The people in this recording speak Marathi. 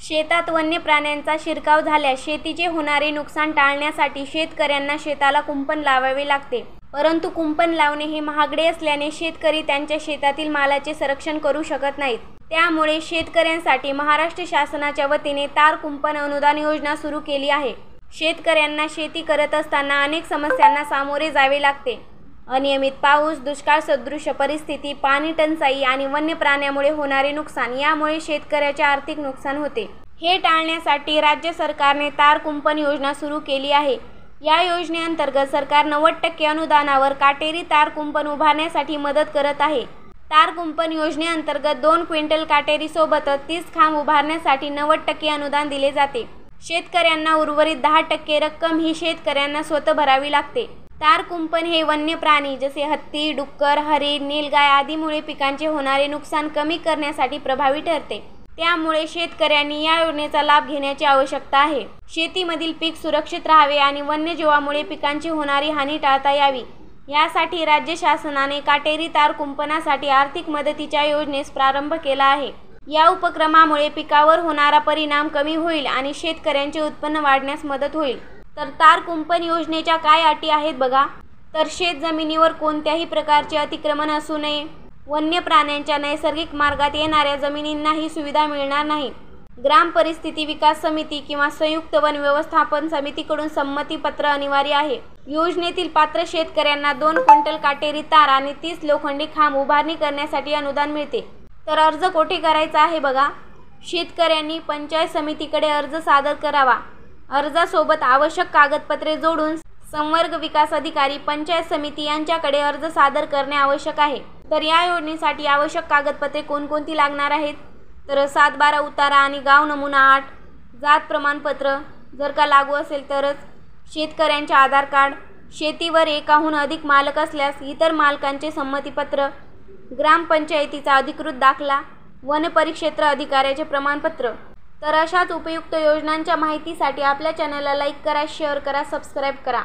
शेतात वन्य प्राण्यांचा शिरकाव झाल्यास शेतीचे होणारे नुकसान टाळण्यासाठी शेतकऱ्यांना शेताला कुंपण लावावे लागते. परंतु कुंपण लावणे हे महागडे असल्याने शेतकरी त्यांच्या शेतातील मालाचे संरक्षण करू शकत नाहीत. त्यामुळे शेतकऱ्यांसाठी महाराष्ट्र शासनाच्या वतीने तार कुंपण अनुदान योजना सुरू केली आहे. शेतकऱ्यांना शेती करत असताना अनेक समस्यांना सामोरे जावे लागते. अनियमित पाऊस, दुष्काळ सदृश परिस्थिती, पाणी टंचाई आणि वन्य प्राण्यामुळे होणारे नुकसान यामुळे शेतकऱ्याचे आर्थिक नुकसान होते. हे टाळण्यासाठी राज्य सरकारने तार कुंपण योजना सुरू केली आहे. या योजनेअंतर्गत सरकार 90% अनुदानावर काटेरी तार कुंपण उभारण्यासाठी मदत करत आहे. तार कुंपण योजनेअंतर्गत 2 क्विंटल काटेरीसोबतच 30 खांब उभारण्यासाठी 90% अनुदान दिले जाते. शेतकऱ्यांना उर्वरित 10% रक्कम ही शेतकऱ्यांना स्वतः भरावी लागते. तार कुंपण हे वन्य प्राणी जसे हत्ती, डुक्कर, हरीण, नीलगाय आदीमुळे पिकांचे होणारे नुकसान कमी करण्यासाठी प्रभावी ठरते. त्यामुळे शेतकऱ्यांनी या योजनेचा लाभ घेण्याची आवश्यकता आहे. शेतीमधील पीक सुरक्षित राहावे आणि वन्यजीवामुळे पिकांची होणारी हानी टाळता यावी यासाठी राज्य शासनाने काटेरी तार कुंपणासाठी आर्थिक मदतीच्या योजनेस प्रारंभ केला आहे. या उपक्रमामुळे पिकावर होणारा परिणाम कमी होईल आणि शेतकऱ्यांचे उत्पन्न वाढण्यास मदत होईल. तर तार कुंपण योजनेच्या काय अटी आहेत बघा. तर शेत जमिनीवर कोणत्याही प्रकारचे अतिक्रमण असू नये. वन्य प्राण्यांच्या नैसर्गिक मार्गात येणाऱ्या जमिनींना ही सुविधा मिळणार नाही. ग्राम परिस्थिती विकास समिती किंवा संयुक्त वन व्यवस्थापन समितीकडून संमती पत्र अनिवार्य आहे. योजनेतील पात्र शेतकऱ्यांना 2 क्विंटल काटेरी तार आणि 30 लोखंडी खांब उभारणी करण्यासाठी अनुदान मिळते. तर अर्ज कोठे करायचा आहे बघा. शेतकऱ्यांनी पंचायत समितीकडे अर्ज सादर करावा. अर्जासोबत आवश्यक कागदपत्रे जोडून संवर्ग विकास अधिकारी, पंचायत समिती यांच्याकडे अर्ज सादर करणे आवश्यक आहे. तर या योजनेसाठी आवश्यक कागदपत्रे कोणकोणती लागणार आहेत तर 7/12 उतारा आणि गाव नमुना 8, जात प्रमाणपत्र जर का लागू असेल तरच, शेतकऱ्यांचे आधार कार्ड, शेतीवर एकाहून अधिक मालक असल्यास इतर मालकांचे संमतीपत्र, ग्रामपंचायतीचा अधिकृत दाखला, वन परिक्षेत्र अधिकाऱ्याचे प्रमाणपत्र. तर अशाच उपयुक्त योजनांच्या माहितीसाठी आपल्या चॅनलला लाईक करा, शेअर करा, सबस्क्राईब करा.